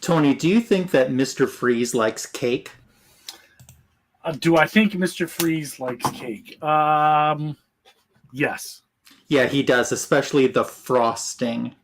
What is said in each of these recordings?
Tony, do you think that Mr. Freeze likes cake? Do I think Mr. Freeze likes cake? Yes. Yeah, he does, especially the frosting.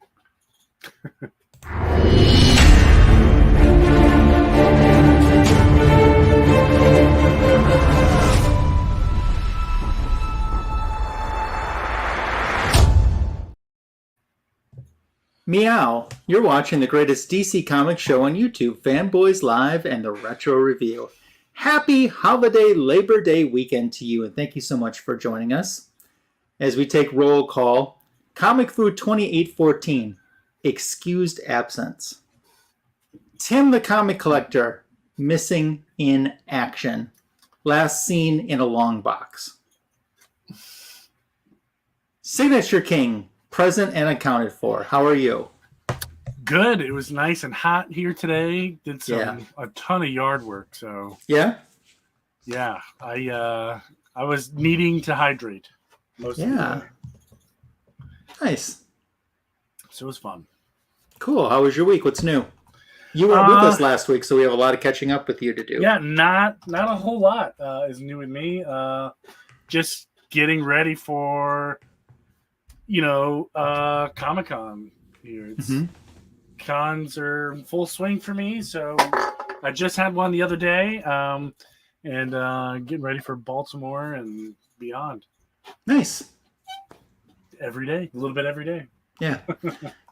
Meow, you're watching the greatest DC Comics show on YouTube, Fanboys Live and the Retro Review. Happy holiday Labor Day weekend to you, and thank you so much for joining us. As we take roll call, Comic Food 2814, Excused Absence. Tim the Comic Collector, Missing in Action. Last seen in a long box. Signature King, present and accounted for. How are you? Good. It was nice and hot here today. Did a ton of yard work. So yeah, I was needing to hydrate most of the day. Nice. So it was fun. Cool. How was your week? What's new? You weren't with us last week, so we have a lot of catching up with you to do. Yeah, not a whole lot is new with me. Just getting ready for Comic-Con here. Cons are in full swing for me, so I just had one the other day, and getting ready for Baltimore and beyond. Nice. Every day, a little bit every day. Yeah.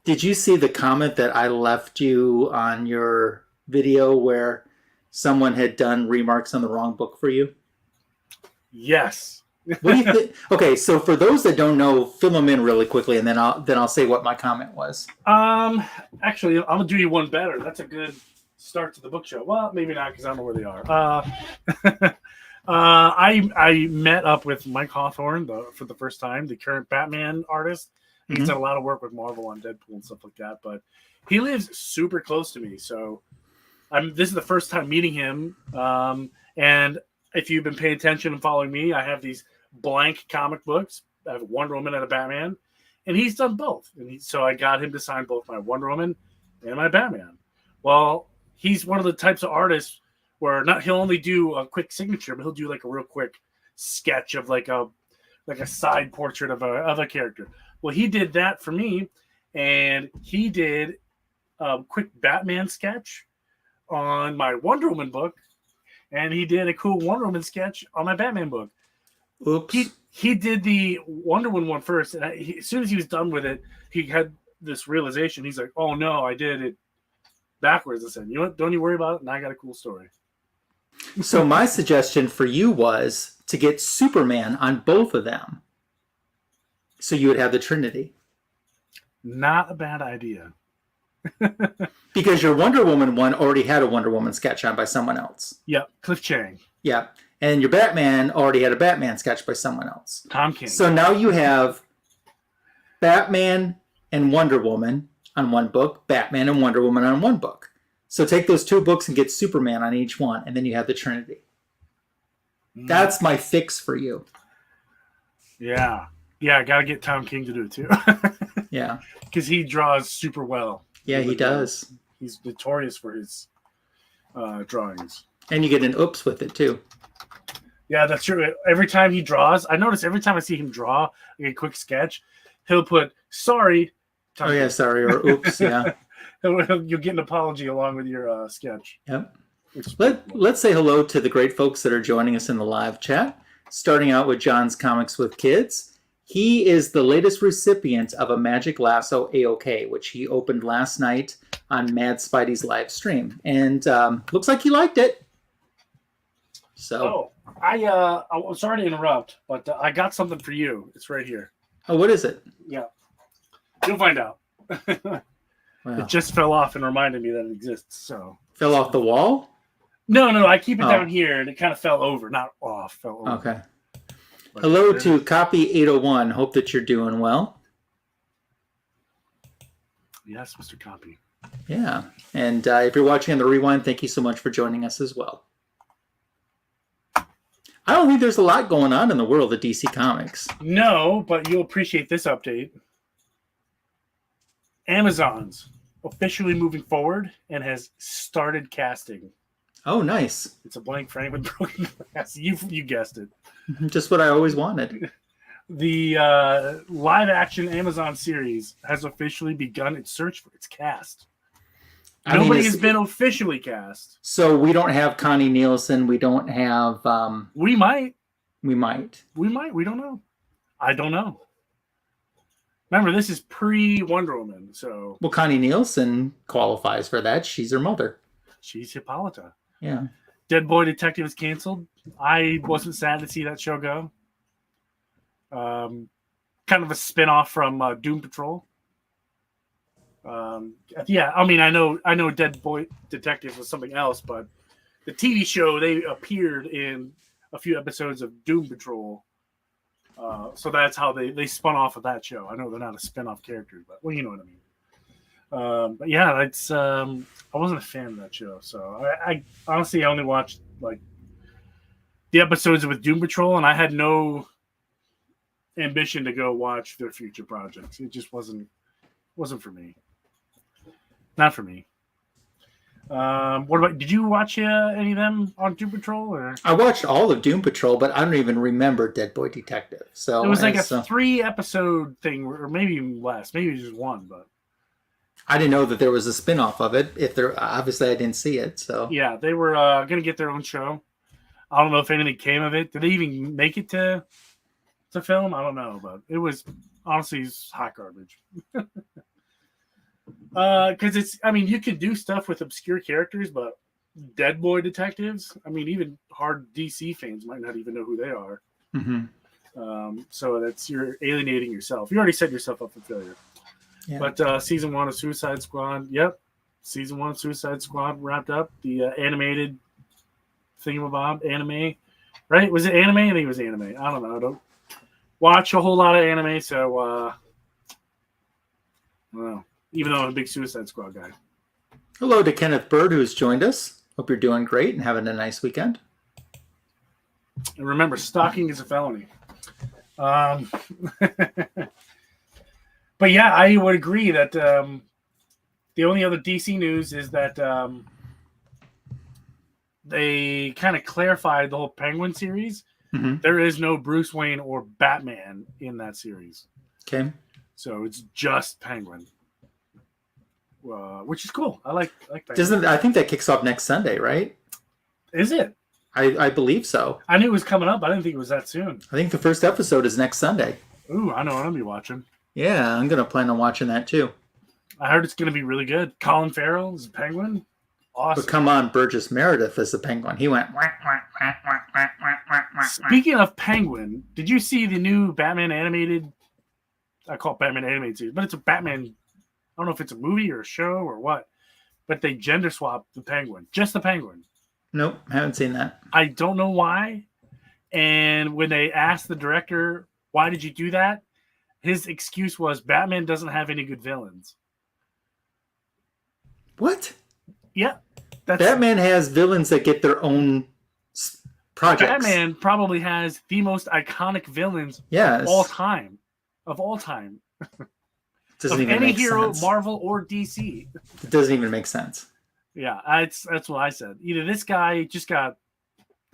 Did you see the comment that I left you on your video where someone had done remarks on the wrong book for you? Yes. What do you think? Okay, so for those that don't know, fill them in really quickly, and then I'll say what my comment was. Actually, I'm gonna do you one better. That's a good start to the book show. Well, maybe not because I don't know where they are. I met up with Mike Hawthorne for the first time, the current Batman artist. He's done a lot of work with Marvel on Deadpool and stuff like that, but he lives super close to me, so this is the first time meeting him. And if you've been paying attention and following me, I have these blank comic books. I have a Wonder Woman and a Batman, and he's done both. So I got him to sign both my Wonder Woman and my Batman. Well, he's one of the types of artists where he'll only do a quick signature, but he'll do like a real quick sketch of like a side portrait of a character. Well, he did that for me, and he did a quick Batman sketch on my Wonder Woman book. And he did a cool Wonder Woman sketch on my Batman book. Oops. He did the Wonder Woman one first. And as soon as he was done with it, he had this realization. He's like, oh, no, I did it backwards. I said, you know what? Don't you worry about it. And I got a cool story. So my suggestion for you was to get Superman on both of them. So you would have the Trinity. Not a bad idea. Because your Wonder Woman one already had a Wonder Woman sketch on by someone else. Yep, Cliff Chang. Yeah, and your Batman already had a Batman sketch by someone else. Tom King. So now you have Batman and Wonder Woman on one book, Batman and Wonder Woman on one book. So take those two books and get Superman on each one, and then you have the Trinity. That's my fix for you. Yeah, I got to get Tom King to do it too. Yeah. Because he draws super well. Yeah, he does. He's notorious for his drawings. And you get an oops with it, too. Yeah, that's true. Every time he draws, I notice every time I see him draw a quick sketch, he'll put, sorry. Oh, yeah, sorry, or oops, yeah. You'll get an apology along with your sketch. Yep. Let's say hello to the great folks that are joining us in the live chat. Starting out with John's Comics with Kids. He is the latest recipient of a Magic Lasso AOK, which he opened last night on Mad Spidey's live stream. And looks like he liked it. So, I'm sorry to interrupt, but I got something for you. It's right here. Oh, what is it? Yeah. You'll find out. Wow. It just fell off and reminded me that it exists. So fell off the wall? No, I keep it down here, and it kind of fell over. Not off, fell over. Okay. But hello to Copy 801. Hope that you're doing well. Yes, Mr. Copy. Yeah. And if you're watching on the Rewind, thank you so much for joining us as well. I don't think there's a lot going on in the world of DC Comics. No, but you'll appreciate this update. Amazon's officially moving forward and has started casting. Oh, nice. It's a blank frame with broken glass. You guessed it. Just what I always wanted. The live-action Amazon series has officially begun its search for its cast. Nobody has been officially cast. So we don't have Connie Nielsen. We don't have... We might. We might. We might. We don't know. I don't know. Remember, this is pre-Wonder Woman, so... Well, Connie Nielsen qualifies for that. She's her mother. She's Hippolyta. Yeah. Dead Boy Detective is canceled. I wasn't sad to see that show go. Kind of a spin-off from Doom Patrol. Yeah, I mean, I know Dead Boy Detective was something else, but the TV show, they appeared in a few episodes of Doom Patrol. So that's how they spun off of that show. I know they're not a spin-off character, but well, you know what I mean. But yeah, it's I wasn't a fan of that show, so I honestly only watched like the episodes with Doom Patrol, and I had no ambition to go watch their future projects. It just wasn't for me. Not for me. What about? Did you watch any of them on Doom Patrol? Or I watched all of Doom Patrol, but I don't even remember Dead Boy Detective. So it was like a 3-episode thing, or maybe even less. Maybe just one, but I didn't know that there was a spin-off of it. If there, obviously, I didn't see it. So yeah, they were going to get their own show. I don't know if anything came of it. Did they even make it to film? I don't know, but it was honestly hot garbage. Because it's, I mean, you could do stuff with obscure characters, but Dead Boy detectives, I mean, even hard DC fans might not even know who they are. Mm-hmm. So you're alienating yourself. You already set yourself up for failure. Yeah. But season 1 of Suicide Squad, season 1 of Suicide Squad wrapped up. The animated thingamabob anime, right? Was it anime? I think it was anime. I don't know. I don't watch a whole lot of anime, so I don't know. Even though I'm a big Suicide Squad guy. Hello to Kenneth Bird, who's joined us. Hope you're doing great and having a nice weekend. And remember, stalking is a felony. But yeah, I would agree that the only other DC news is that they kind of clarified the whole Penguin series. Mm-hmm. There is no Bruce Wayne or Batman in that series. Okay. So it's just Penguin. Which is cool. I like Penguin. I think that kicks off next Sunday, right? Is it? I believe so. I knew it was coming up. I didn't think it was that soon. I think the first episode is next Sunday. Ooh, I know what I'll be watching. Yeah, I'm going to plan on watching that too. I heard it's going to be really good. Colin Farrell is Penguin. Awesome. But come on, Burgess Meredith is the Penguin. He went... Speaking of Penguin, did you see the new Batman animated... I call it Batman animated series, but it's a Batman... I don't know if it's a movie or a show or what, but they gender swapped the Penguin. Just the Penguin. Nope, haven't seen that. I don't know why. And when they asked the director, why did you do that? His excuse was Batman doesn't have any good villains. What? Yeah. Batman has villains that get their own projects. Batman probably has the most iconic villains of all time. Of all time. Doesn't of even any make hero, sense. Marvel or DC. It doesn't even make sense. Yeah, that's what I said. Either this guy just got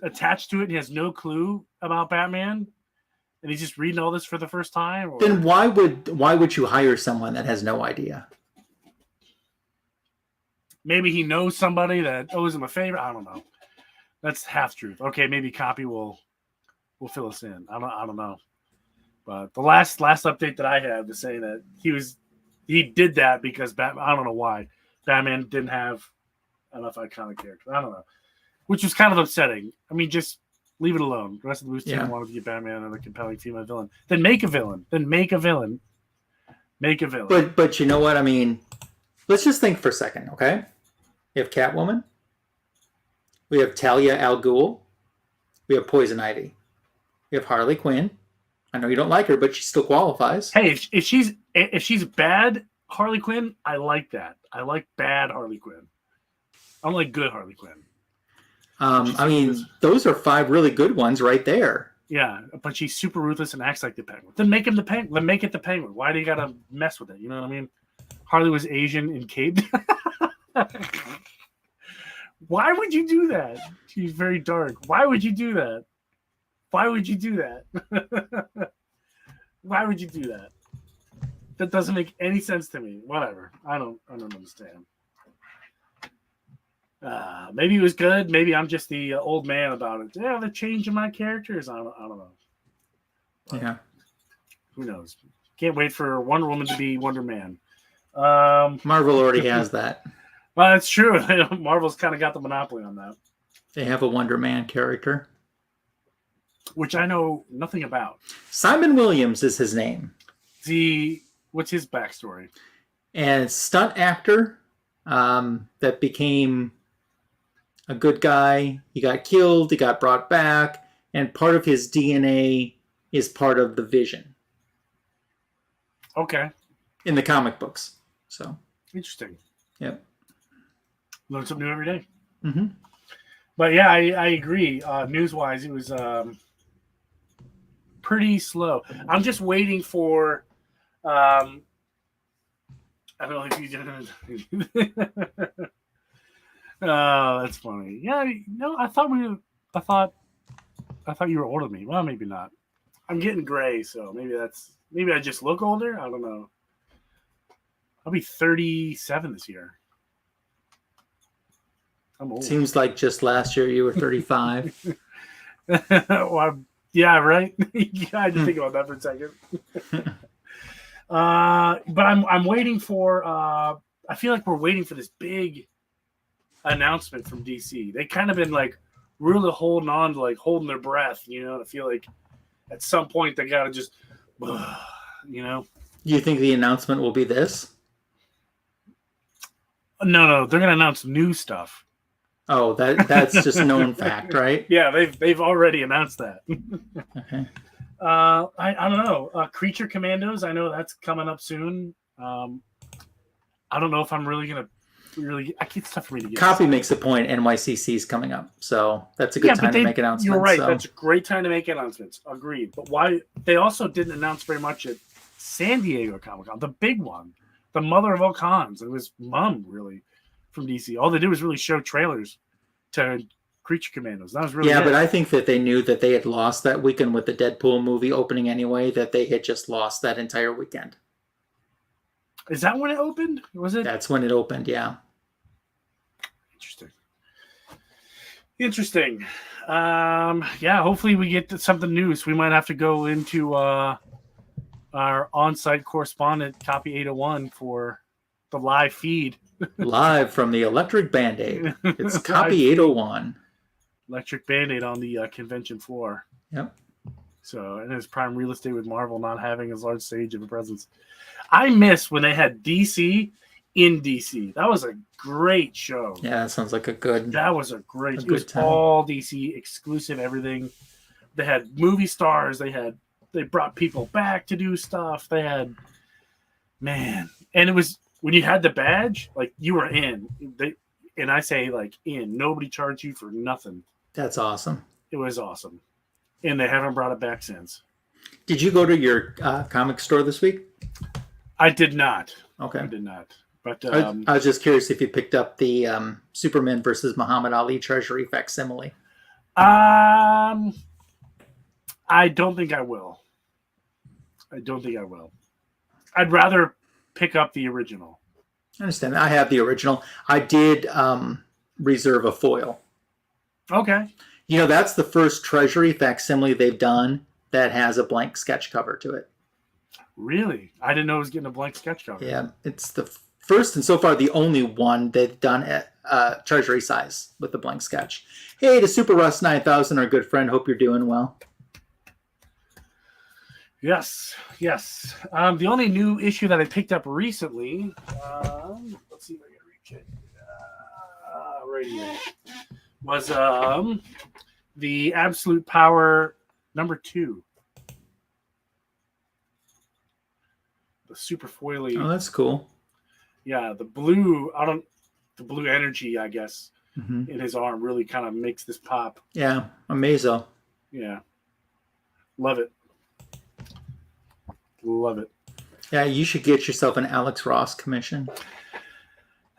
attached to it and he has no clue about Batman, and he's just reading all this for the first time. Or... Then why would you hire someone that has no idea? Maybe he knows somebody that owes him a favor. I don't know. That's half truth. Okay, maybe Copy will fill us in. I don't know. But the last update that I had was saying that he did that because Batman. I don't know why Batman didn't have enough iconic characters. I don't know, which was kind of upsetting. I mean, just leave it alone. The rest of the Blues team wanted to get Batman and a compelling female villain. Then make a villain. Make a villain. But you know what I mean? Let's just think for a second, okay? We have Catwoman. We have Talia al Ghul. We have Poison Ivy. We have Harley Quinn. I know you don't like her, but she still qualifies. Hey, if she's bad Harley Quinn, I like that. I like bad Harley Quinn. I don't like good Harley Quinn. I mean, those are 5 really good ones right there. Yeah, but she's super ruthless and acts like the Penguin. Then make him the Penguin. Then make it the Penguin. Why do you gotta mess with it? You know what I mean? Harley was Asian and caped. Why would you do that? She's very dark. Why would you do that? Why would you do that? Why would you do that? That doesn't make any sense to me. Whatever. I don't understand. Maybe it was good. Maybe I'm just the old man about it. Yeah, the change in my characters. I don't know. But Yeah. who knows? Can't wait for Wonder Woman to be Wonder Man. Marvel already has that. Well, that's true. Marvel's kind of got the monopoly on that, They have a Wonder Man character. which I know nothing about. Simon Williams is his name. What's his backstory? And stunt actor that became a good guy. He got killed. He got brought back. And part of his DNA is part of the Vision. Okay. In the comic books. So. Interesting. Yep. Learn something new every day. Mm-hmm. But yeah, I agree. News-wise, it was pretty slow. I'm just waiting for... I don't know if you... Oh, that's funny. Yeah, no, I thought you were older than me. Well, maybe not. I'm getting gray, so maybe I just look older. I don't know. I'll be 37 this year. I'm old. Seems like just last year you were 35. Well, yeah, right. I had to think about that for a second. But I'm waiting for. I feel like we're waiting for this big announcement from DC. They kind of been like really holding on to holding their breath. I feel like at some point they gotta just, Do you think the announcement will be this? No, they're gonna announce new stuff. Oh, that's just known fact, right? Yeah, they've already announced that. Okay. I don't know. Creature Commandos, I know that's coming up soon. I don't know if I'm really gonna it's tough for me to get. Copy makes a point. NYCC is coming up, so that's a good time to make announcements. You're right. So. That's a great time to make announcements. Agreed. But why they also didn't announce very much at San Diego Comic-Con, the big one, the mother of all cons. It was Mum, really, from DC. All they did was really show trailers to Creature Commandos. That was really but I think that they knew that they had lost that weekend with the Deadpool movie opening anyway, that they had just lost that entire weekend. Is that when it opened? Was it? That's when it opened, yeah. Interesting. Yeah, hopefully we get to something new. So we might have to go into our on-site correspondent, Copy 801, for the live feed. Live from the Electric Band-Aid. It's Copy 801. Electric Band-Aid on the convention floor. Yep. So, and it's prime real estate with Marvel not having as large stage of a presence. I miss when they had DC in DC. That was a great show. Yeah, that sounds like a good. That was a great. It was time. all DC exclusive. Everything. They had movie stars. They brought people back to do stuff. They had, man, and it was when you had the badge, like you were in. And I say in. Nobody charged you for nothing. That's awesome. It was awesome, and they haven't brought it back since. Did you go to your comic store this week? I did not. Okay. I did not. But I was just curious if you picked up the Superman versus Muhammad Ali Treasury facsimile. I don't think I will. I'd rather pick up the original. I understand. I have the original. I did reserve a foil. Okay. That's the first Treasury facsimile they've done that has a blank sketch cover to it. Really? I didn't know it was getting a blank sketch cover. Yeah, it's the first and so far the only one they've done at Treasury size with the blank sketch. Hey, to Super Russ 9000, our good friend. Hope you're doing well. Yes. The only new issue that I picked up recently, let's see if I can reach it. Right here. Was the Absolute Power #2. The super foily. Oh, that's cool. Yeah, the blue energy, I guess, mm-hmm. in his arm really kind of makes this pop. Yeah, Amazo. Yeah. Love it. Yeah, you should get yourself an Alex Ross commission.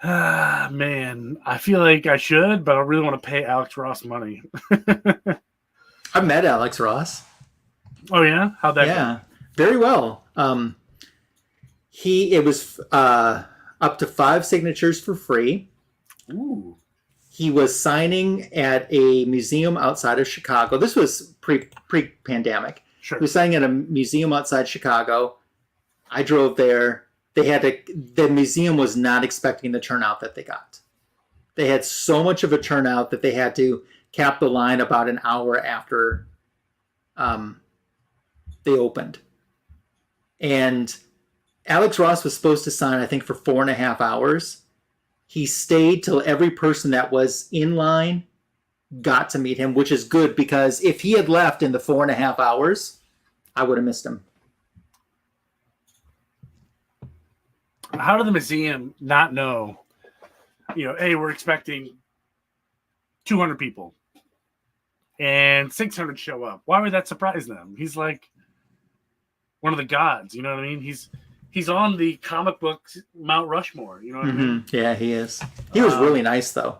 Ah, man, I feel like I should, but I really want to pay Alex Ross money. I met Alex Ross. Oh yeah, how'd that Yeah, very well. It was up to 5 signatures for free. go? Ooh, He was signing at a museum outside of Chicago. This was pre-pandemic. sure. He was signing at a museum outside Chicago. I drove there. The museum was not expecting the turnout that they got. They had so much of a turnout that they had to cap the line about an hour after they opened. And Alex Ross was supposed to sign, I think, for 4.5 hours. He stayed till every person that was in line got to meet him, which is good because if he had left in the 4.5 hours, I would have missed him. How did the museum not know? Hey, we're expecting 200 people, and 600 show up. Why would that surprise them? He's like one of the gods. You know what I mean? He's on the comic book Mount Rushmore. You know what I mean? Yeah, he is. He was really nice, though.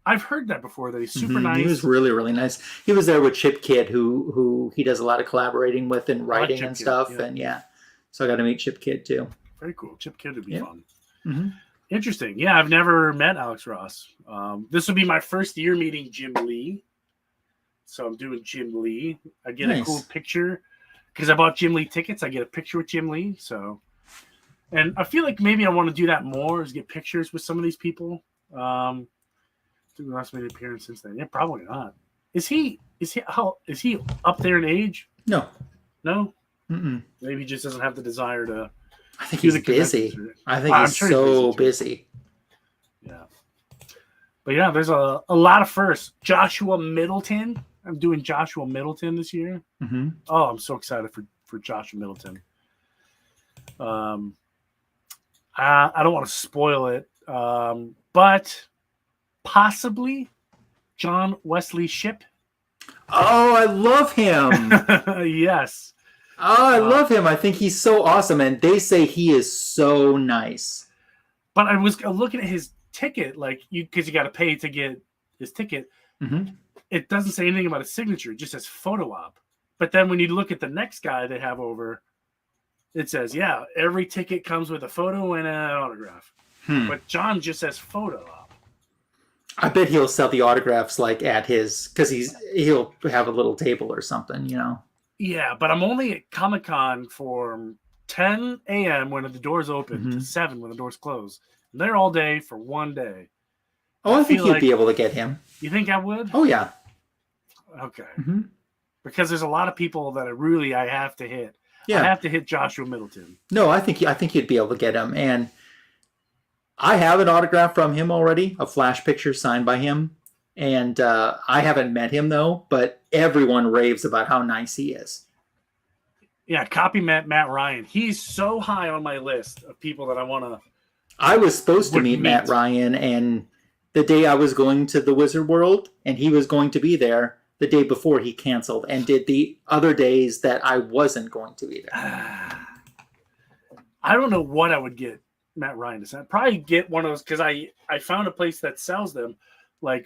I've heard that before. That he's super nice. He was really, really nice. He was there with Chip Kidd, who he does a lot of collaborating with in writing and stuff. Yeah. And so I got to meet Chip Kidd too. Very cool. Chip Kidd would be fun. Mm-hmm. Interesting. Yeah, I've never met Alex Ross. This will be my first year meeting Jim Lee. So I'm doing Jim Lee. I get a cool picture because I bought Jim Lee tickets. I get a picture with Jim Lee. So, and I feel like maybe I want to do that more, is get pictures with some of these people. The last made an appearance since then. Yeah, probably not. Is he up there in age? No. Mm-mm. Maybe he just doesn't have the desire to. I think he's busy. I think he's so busy. Yeah. But yeah, there's a lot of firsts. Joshua Middleton. I'm doing Joshua Middleton this year. Mm-hmm. Oh, I'm so excited for Joshua Middleton. I don't want to spoil it, but possibly John Wesley Shipp. Oh, I love him. Yes. Oh, I love him. I think he's so awesome. And they say he is so nice. But I was looking at his ticket, because you got to pay to get his ticket. Mm-hmm. It doesn't say anything about a signature. It just says photo op. But then when you look at the next guy they have over, it says, every ticket comes with a photo and an autograph. But John just says photo op. I bet he'll sell the autographs at his, because he'll have a little table or something, Yeah, but I'm only at Comic-Con from 10 a.m. when the doors open to 7 when the doors close. I'm there all day for one day. Oh, I think you'd be able to get him. You think I would? Oh, yeah. Okay. Mm-hmm. Because there's a lot of people that I have to hit. Yeah. I have to hit Joshua Middleton. No, I think you'd be able to get him. And I have an autograph from him already, a flash picture signed by him. And I haven't met him, though, but everyone raves about how nice he is. Yeah, copy Matt Ryan. He's so high on my list of people that I want to. I was supposed to meet Matt Ryan, and the day I was going to the Wizard World, and he was going to be there, the day before he canceled and did the other days that I wasn't going to be there. I don't know what I would get Matt Ryan to sign. I'd probably get one of those, because I found a place that sells them, like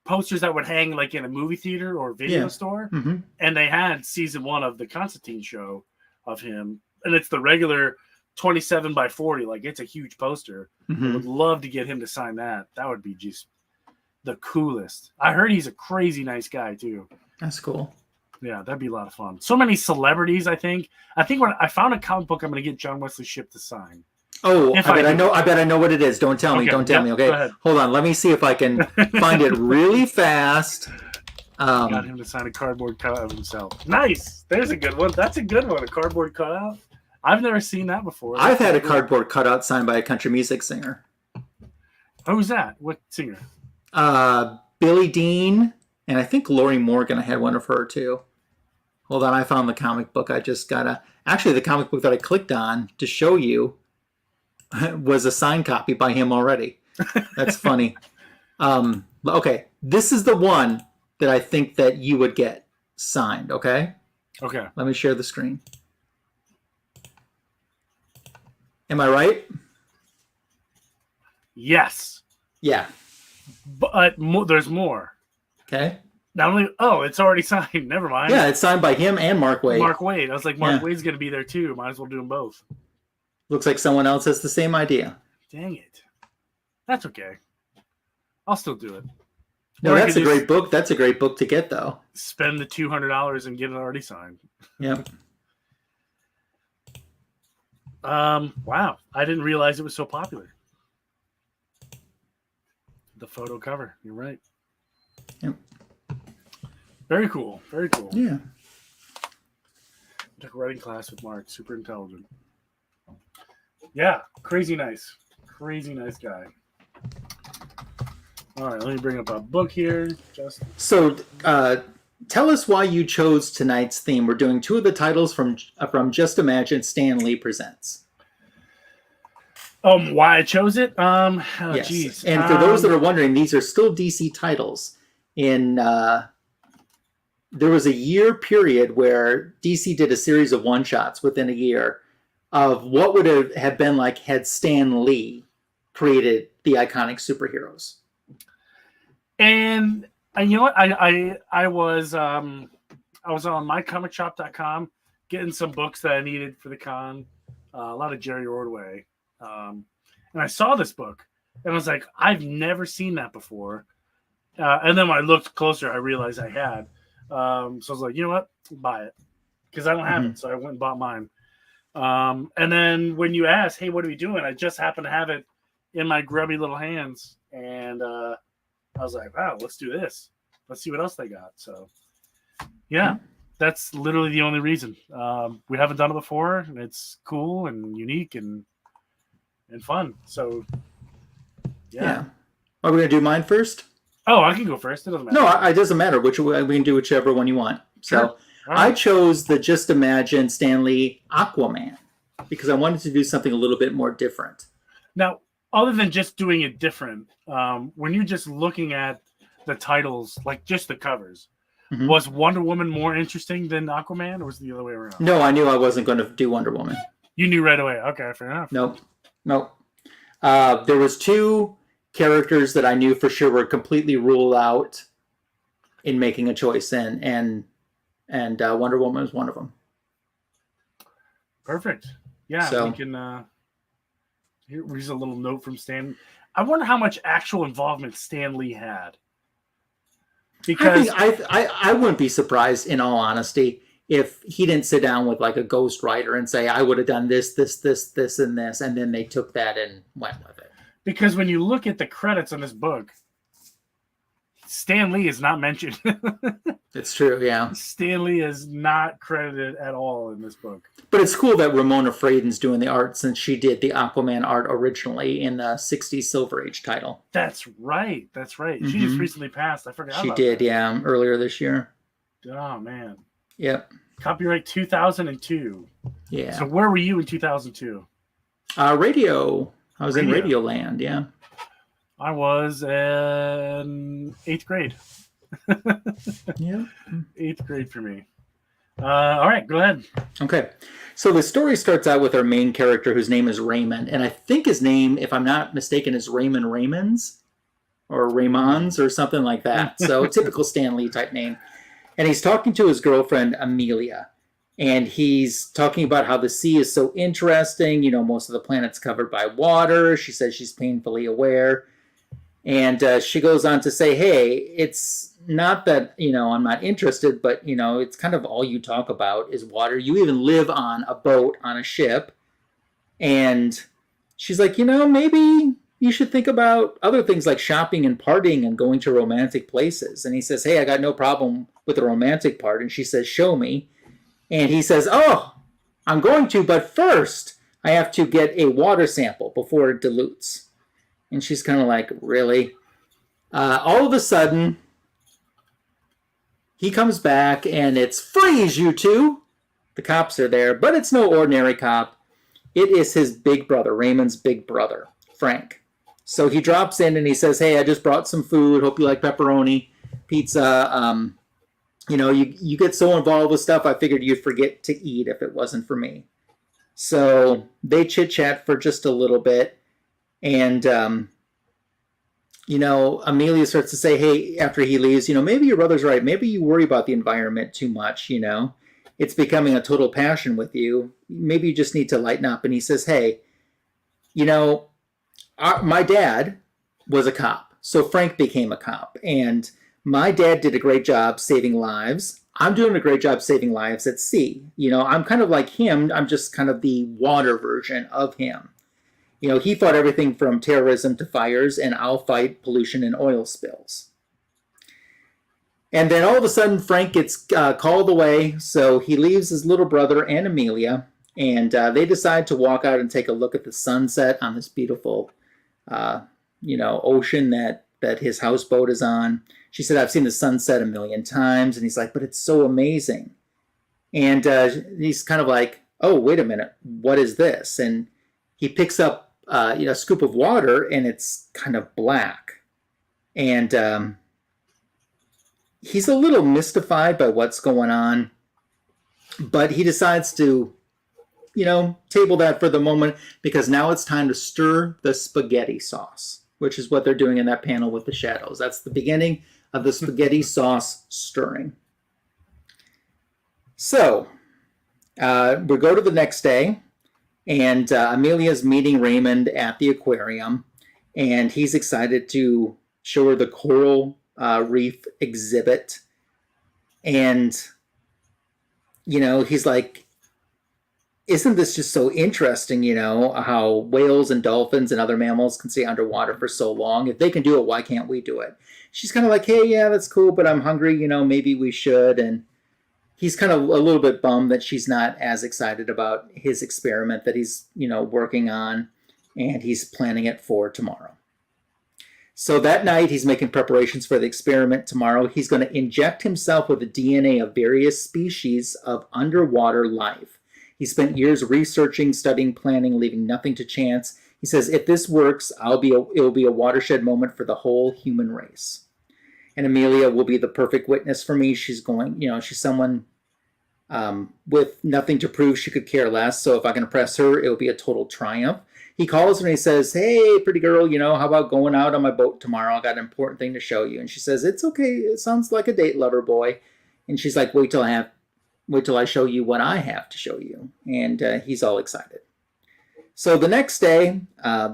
posters that would hang in a movie theater or video store. Mm-hmm. And they had season 1 of the Constantine show of him. And it's the regular 27 by 40. It's a huge poster. Mm-hmm. I would love to get him to sign that. That would be just the coolest. I heard he's a crazy nice guy too. That's cool. Yeah, that'd be a lot of fun. So many celebrities, I think. When I found a comic book, I'm going to get John Wesley Shipp to sign. Oh, I bet I know what it is. Don't tell me. Don't tell me. Okay, go ahead. Hold on. Let me see if I can find it really fast. Got him to sign a cardboard cutout of himself. Nice. There's a good one. That's a good one. A cardboard cutout. I've never seen that before. I've had a cardboard cutout signed by a country music singer. Who's that? What singer? Billie Dean, and I think Lori Morgan. I had one of her too. Hold on. I found the comic book. I just gotta. Actually, the comic book that I clicked on to show you was a signed copy by him already. That's funny. Okay, this is the one that I think that you would get signed. Okay. Okay. Let me share the screen. Am I right? Yes. Yeah. But there's more. Okay. Not only, it's already signed. Never mind. Yeah, it's signed by him and Mark Waid. Mark Waid. I was like, Mark Waid's going to be there too. Might as well do them both. Looks like someone else has the same idea. Dang it. That's okay. I'll still do it. No, that's a great book. That's a great book to get, though. Spend the $200 and get it already signed. Yep. Wow. I didn't realize it was so popular. The photo cover. You're right. Yep. Very cool. Very cool. Yeah. I took a writing class with Mark. Super intelligent. Yeah. Crazy nice. Crazy nice guy. All right. Let me bring up a book here. So, tell us why you chose tonight's theme. We're doing 2 of the titles from Just Imagine Stan Lee Presents. Why I chose it? Yes. Geez. And for those that are wondering, these are still DC titles. There was a year period where DC did a series of one-shots within a year of what would have been like had Stan Lee created the iconic superheroes. And you know what? I was on mycomicshop.com getting some books that I needed for the con. A lot of Jerry Ordway. And I saw this book and I was like, I've never seen that before. And then when I looked closer, I realized I had. So I was like, you know what? Buy it. Because I don't have it. So I went and bought mine. And then when you asked, hey, what are we doing? I just happened to have it in my grubby little hands. And I was like, wow, let's do this. Let's see what else they got. So, yeah, that's literally the only reason. We haven't done it before. And it's cool and unique and fun. So, yeah. Are we going to do mine first? Oh, I can go first. It doesn't matter. No, it doesn't matter. We can do whichever one you want. Sure. So I chose the Just Imagine Stan Lee Aquaman because I wanted to do something a little bit more different. Now, other than just doing it different, when you're just looking at the titles, like just the covers, was Wonder Woman more interesting than Aquaman, or was it the other way around? No, I knew I wasn't going to do Wonder Woman. You knew right away. Okay, fair enough. Nope. There was 2 characters that I knew for sure were completely ruled out in making a choice, and Wonder Woman was one of them. Perfect. Yeah, so, we can. Here's a little note from Stan. I wonder how much actual involvement Stan Lee had. Because I wouldn't be surprised, in all honesty, if he didn't sit down with like a ghostwriter and say, I would have done this, and this, and then they took that and went with it. Because when you look at the credits on this book, Stan Lee is not mentioned. It's true, yeah. Stan Lee is not credited at all in this book. But it's cool that Ramona Fraden's doing the art since she did the Aquaman art originally in the 60s Silver Age title. That's right. She just recently passed. I forgot She about did, that. Yeah, earlier this year. Oh, man. Yep. Copyright 2002. Yeah. So where were you in 2002? Radio. I was in Radio Land, yeah. I was in 8th grade. Yeah. 8th grade for me. All right, go ahead. Okay. So the story starts out with our main character whose name is Raymond. And I think his name, if I'm not mistaken, is Raymonds or Raymonds or something like that. So typical Stan Lee type name. And he's talking to his girlfriend, Amelia. And he's talking about how the sea is so interesting. You know, most of the planet's covered by water. She says she's painfully aware. And she goes on to say, hey, it's not that, I'm not interested, but, it's kind of all you talk about is water. You even live on a boat, on a ship. And she's like, maybe you should think about other things like shopping and partying and going to romantic places. And he says, hey, I got no problem with the romantic part. And she says, show me. And he says, oh, I'm going to, but first I have to get a water sample before it dilutes. And she's kind of like, really? All of a sudden, he comes back and it's freeze, you two. The cops are there, but it's no ordinary cop. It is his big brother, Raymond's big brother, Frank. So he drops in and he says, hey, I just brought some food. Hope you like pepperoni, pizza. You get so involved with stuff, I figured you'd forget to eat if it wasn't for me. So they chit-chat for just a little bit. And, Amelia starts to say, hey, after he leaves, maybe your brother's right. Maybe you worry about the environment too much, It's becoming a total passion with you. Maybe you just need to lighten up. And he says, hey, my dad was a cop. So Frank became a cop. And my dad did a great job saving lives. I'm doing a great job saving lives at sea. I'm kind of like him. I'm just kind of the water version of him. He fought everything from terrorism to fires, and I'll fight pollution and oil spills. And then all of a sudden, Frank gets called away. So he leaves his little brother and Amelia, and they decide to walk out and take a look at the sunset on this beautiful, ocean that his houseboat is on. She said, I've seen the sunset a million times. And he's like, but it's so amazing. And he's kind of like, oh, wait a minute. What is this? And he picks up a scoop of water, and it's kind of black. And he's a little mystified by what's going on. But he decides to, table that for the moment, because now it's time to stir the spaghetti sauce, which is what they're doing in that panel with the shadows. That's the beginning of the spaghetti sauce stirring. So we go to the next day, and Amelia's meeting Raymond at the aquarium, and he's excited to show her the coral reef exhibit. And, he's like, isn't this just so interesting, how whales and dolphins and other mammals can stay underwater for so long? If they can do it, why can't we do it? She's kind of like, hey, yeah, that's cool, but I'm hungry, maybe we should. And he's kind of a little bit bummed that she's not as excited about his experiment that he's, working on, and he's planning it for tomorrow. So that night, he's making preparations for the experiment tomorrow. He's going to inject himself with the DNA of various species of underwater life. He spent years researching, studying, planning, leaving nothing to chance. He says, if this works, it will be a watershed moment for the whole human race. And Amelia will be the perfect witness for me. She's she's someone with nothing to prove. She could care less. So if I can impress her, it will be a total triumph. He calls her and he says, hey, pretty girl, how about going out on my boat tomorrow? I got an important thing to show you. And she says, it's okay. It sounds like a date, lover boy. And she's like, wait till I show you what I have to show you. And he's all excited. So the next day,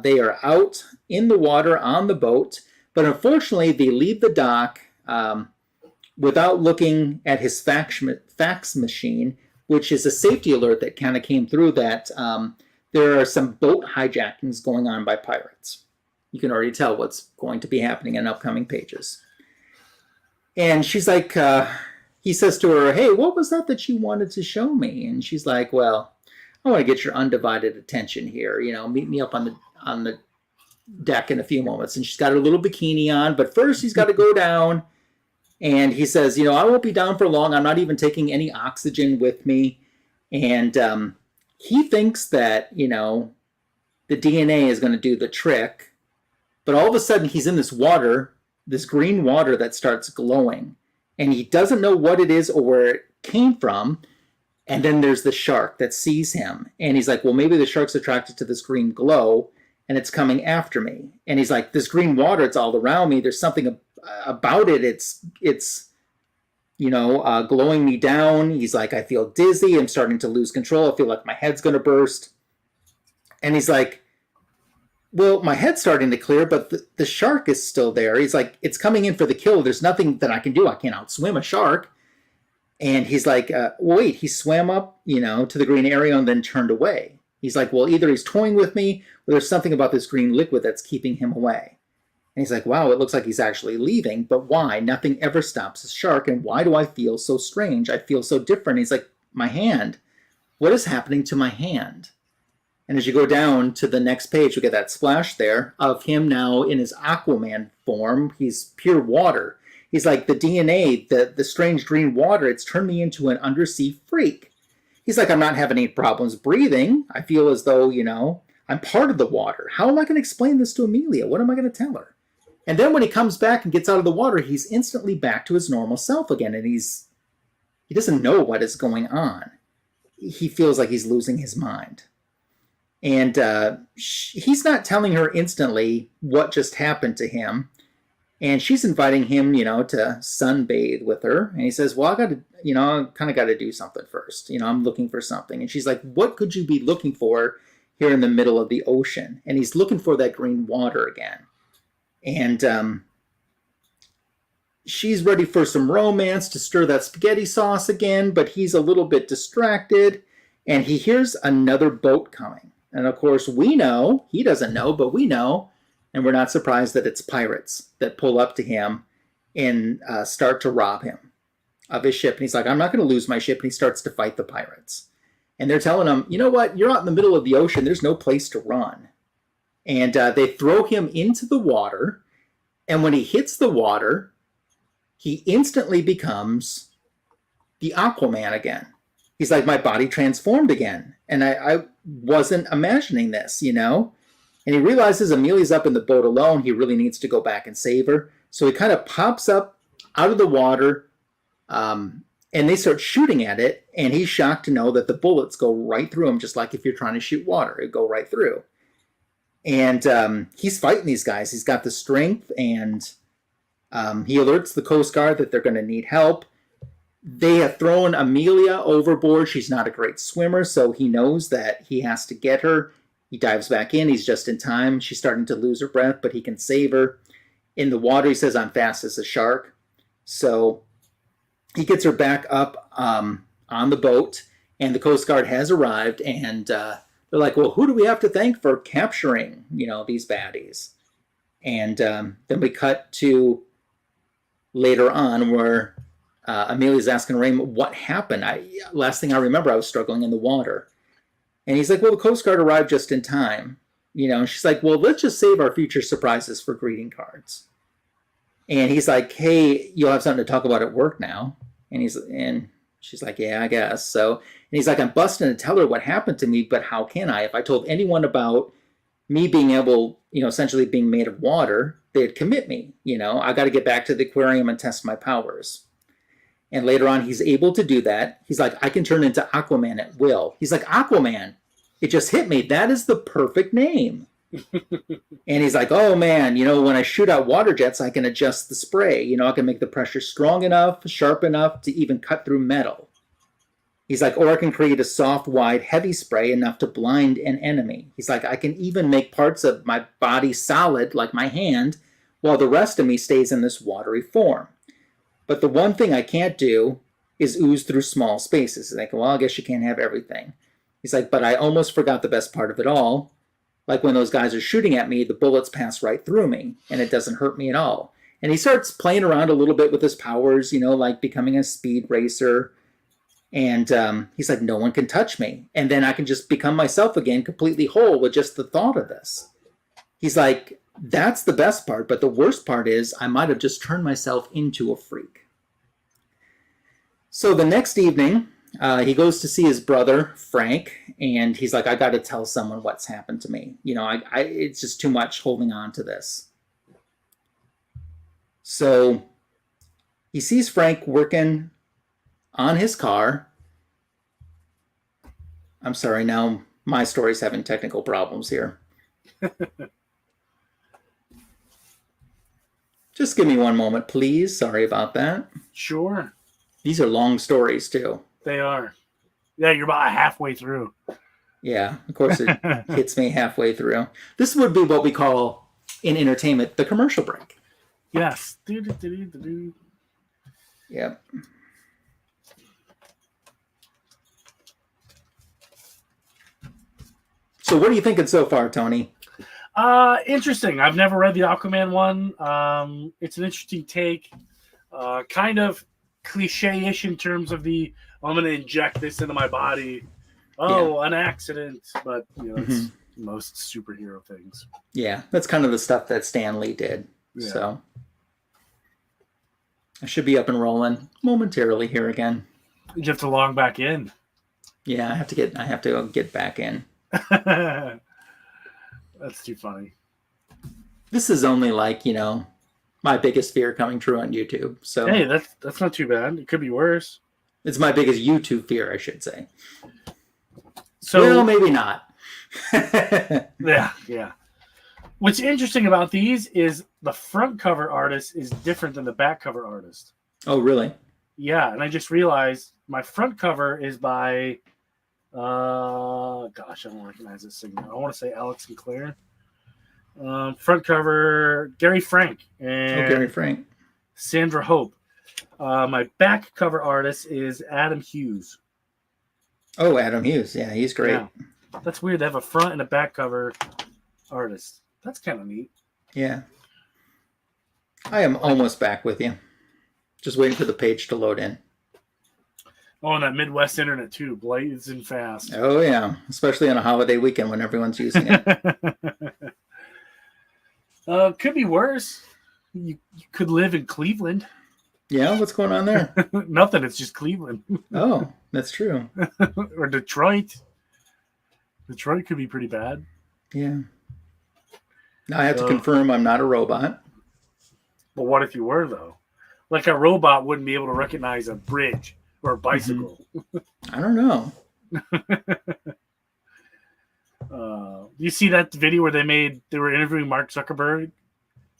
they are out in the water on the boat. But unfortunately, they leave the dock without looking at his fax machine, which is a safety alert that kind of came through that there are some boat hijackings going on by pirates. You can already tell what's going to be happening in upcoming pages. And she's like, he says to her, hey, what was that you wanted to show me? And she's like, well, I want to get your undivided attention here. Meet me up on the deck in a few moments. And she's got her little bikini on, but first he's got to go down. And he says, I won't be down for long. I'm not even taking any oxygen with me. And he thinks that, the DNA is going to do the trick. But all of a sudden he's in this water, this green water that starts glowing. And he doesn't know what it is or where it came from. And then there's the shark that sees him. And he's like, well, maybe the shark's attracted to this green glow and it's coming after me. And he's like, this green water, it's all around me. There's something about it. It's glowing me down. He's like, I feel dizzy. I'm starting to lose control. I feel like my head's going to burst. And he's like, well, my head's starting to clear, but the shark is still there. He's like, it's coming in for the kill. There's nothing that I can do. I can't outswim a shark. And he's like, wait, he swam up, to the green area and then turned away. He's like, well, either he's toying with me or there's something about this green liquid that's keeping him away. And he's like, wow, it looks like he's actually leaving, but why? Nothing ever stops a shark. And why do I feel so strange? I feel so different. He's like, my hand. What is happening to my hand? And as you go down to the next page, we get that splash there of him now in his Aquaman form. He's pure water. He's like, the DNA, the strange green water, it's turned me into an undersea freak. He's like, I'm not having any problems breathing. I feel as though, I'm part of the water. How am I going to explain this to Amelia? What am I going to tell her? And then when he comes back and gets out of the water, he's instantly back to his normal self again. And he doesn't know what is going on. He feels like he's losing his mind. And he's not telling her instantly what just happened to him. And she's inviting him, to sunbathe with her. And he says, well, I got to, I kind of got to do something first. I'm looking for something. And she's like, what could you be looking for here in the middle of the ocean? And he's looking for that green water again. And she's ready for some romance to stir that spaghetti sauce again, but he's a little bit distracted. And he hears another boat coming. And of course, we know, he doesn't know, but we know. And we're not surprised that it's pirates that pull up to him and start to rob him of his ship. And he's like, I'm not going to lose my ship. And he starts to fight the pirates. And they're telling him, you know what? You're out in the middle of the ocean. There's no place to run. And they throw him into the water. And when he hits the water, he instantly becomes the Aquaman again. He's like, my body transformed again. And I wasn't imagining this, And he realizes Amelia's up in the boat alone. He really needs to go back and save her. So he kind of pops up out of the water, and they start shooting at it. And he's shocked to know that the bullets go right through him, just like if you're trying to shoot water. It go right through. And he's fighting these guys. He's got the strength, and he alerts the Coast Guard that they're going to need help. They have thrown Amelia overboard. She's not a great swimmer, so he knows that he has to get her. He dives back in. He's just in time. She's starting to lose her breath, but he can save her. In the water, he says, I'm fast as a shark. So he gets her back up on the boat, and the Coast Guard has arrived, and they're like, well, who do we have to thank for capturing, these baddies? And then we cut to later on where Amelia's asking Raymond, what happened? Last thing I remember, I was struggling in the water. And he's like, well, the Coast Guard arrived just in time. And she's like, well, let's just save our future surprises for greeting cards. And he's like, hey, you'll have something to talk about at work now. And she's like, yeah, I guess. So, and he's like, I'm busting to tell her what happened to me, but how can I? If I told anyone about me being able, essentially being made of water, they'd commit me. I got to get back to the aquarium and test my powers. And later on, he's able to do that. He's like, I can turn into Aquaman at will. He's like, Aquaman, it just hit me. That is the perfect name. And he's like, oh, man, when I shoot out water jets, I can adjust the spray. I can make the pressure strong enough, sharp enough to even cut through metal. He's like, or I can create a soft, wide, heavy spray enough to blind an enemy. He's like, I can even make parts of my body solid, like my hand, while the rest of me stays in this watery form. But the one thing I can't do is ooze through small spaces. He's like, well, I guess you can't have everything. He's like, but I almost forgot the best part of it all. Like when those guys are shooting at me, the bullets pass right through me, and it doesn't hurt me at all. And he starts playing around a little bit with his powers, like becoming a speed racer. And he's like, no one can touch me. And then I can just become myself again, completely whole with just the thought of this. He's like, that's the best part, but the worst part is I might have just turned myself into a freak. So the next evening, he goes to see his brother, Frank, and he's like, I got to tell someone what's happened to me. It's just too much holding on to this. So he sees Frank working on his car. I'm sorry, now my story's having technical problems here. Just give me one moment, please. Sorry about that. Sure. These are long stories, too. They are. Yeah, you're about halfway through. Yeah, of course it hits me halfway through. This would be what we call, in entertainment, the commercial break. Yes. Yep. So what are you thinking so far, Tony? Interesting. I've never read the Aquaman one. It's an interesting take. Kind of cliche-ish in terms of I'm going to inject this into my body. Oh, yeah. An accident. But, it's most superhero things. Yeah, that's kind of the stuff that Stan Lee did. Yeah. So I should be up and rolling momentarily here again. You have to log back in. Yeah, I have to get back in. That's too funny. This is only like, my biggest fear coming true on YouTube. So hey, that's not too bad. It could be worse. It's my biggest YouTube fear, I should say. So well, maybe not. Yeah. What's interesting about these is the front cover artist is different than the back cover artist. Oh, really? Yeah, and I just realized my front cover is by, gosh, I don't recognize this singer. I want to say Alex and Claire. Front cover, Gary Frank and Gary Frank. Sandra Hope. My back cover artist is Adam Hughes. Oh, Adam Hughes. Yeah, he's great. Yeah. That's weird. They have a front and a back cover artist. That's kind of neat. Yeah. I am almost back with you. Just waiting for the page to load in. Oh, and that Midwest internet too, blazing fast. Oh, yeah. Especially on a holiday weekend when everyone's using it. Could be worse. You could live in Cleveland. Yeah, what's going on there? Nothing. It's just Cleveland. Oh, that's true. Or Detroit. Detroit could be pretty bad. Yeah. Now I have to confirm I'm not a robot. But what if you were, though? Like a robot wouldn't be able to recognize a bridge or a bicycle. I don't know. You see that video where they were interviewing Mark Zuckerberg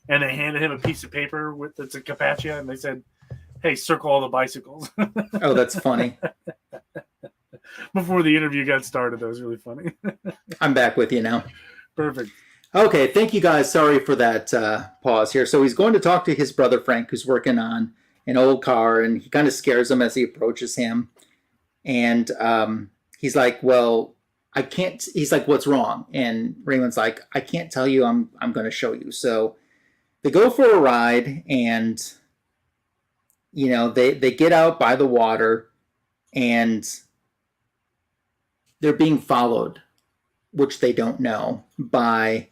and they handed him a piece of paper that's a Capatcha and they said, hey, circle all the bicycles. Oh, that's funny. Before the interview got started, that was really funny. I'm back with you now. Perfect. Okay, thank you guys. Sorry for that pause here. So he's going to talk to his brother Frank, who's working on an old car, and he kind of scares him as he approaches him. And he's like, well, I can't. He's like, what's wrong? And Raymond's like, I can't tell you. I'm going to show you. So they go for a ride, and they get out by the water, and they're being followed, which they don't know, by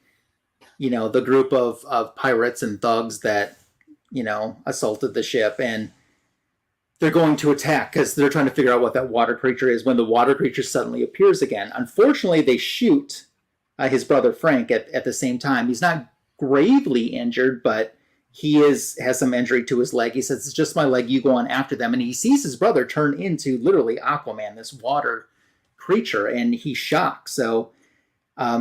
the group of pirates and thugs that assaulted the ship, and they're going to attack because they're trying to figure out what that water creature is when the water creature suddenly appears again. Unfortunately, they shoot his brother Frank at the same time. He's not gravely injured, but he has some injury to his leg. He says, it's just my leg, you go on after them. And he sees his brother turn into literally Aquaman, this water creature, and he's shocked. So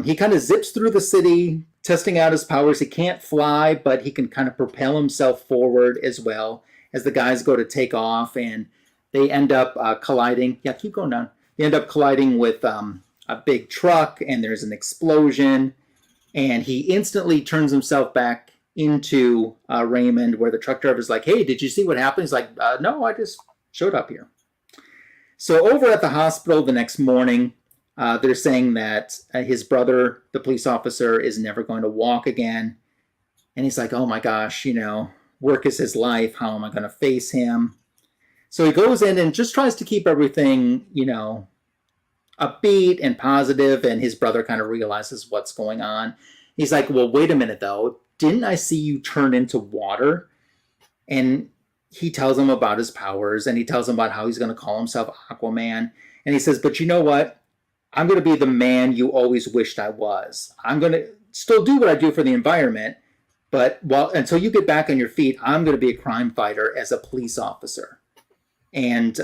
he kind of zips through the city, testing out his powers. He can't fly, but he can kind of propel himself forward as well as the guys go to take off, and they end up colliding. Yeah, keep going down. They end up colliding with a big truck, and there's an explosion, and he instantly turns himself back into Raymond, where the truck driver's like, hey, did you see what happened? He's like, no, I just showed up here. So over at the hospital the next morning, they're saying that his brother, the police officer, is never going to walk again. And he's like, oh my gosh, work is his life. How am I going to face him? So he goes in and just tries to keep everything, upbeat and positive. And his brother kind of realizes what's going on. He's like, well, wait a minute, though. Didn't I see you turn into water? And he tells him about his powers, and he tells him about how he's going to call himself Aquaman. And he says, but you know what? I'm going to be the man you always wished I was. I'm going to still do what I do for the environment, but until you get back on your feet, I'm going to be a crime fighter as a police officer. And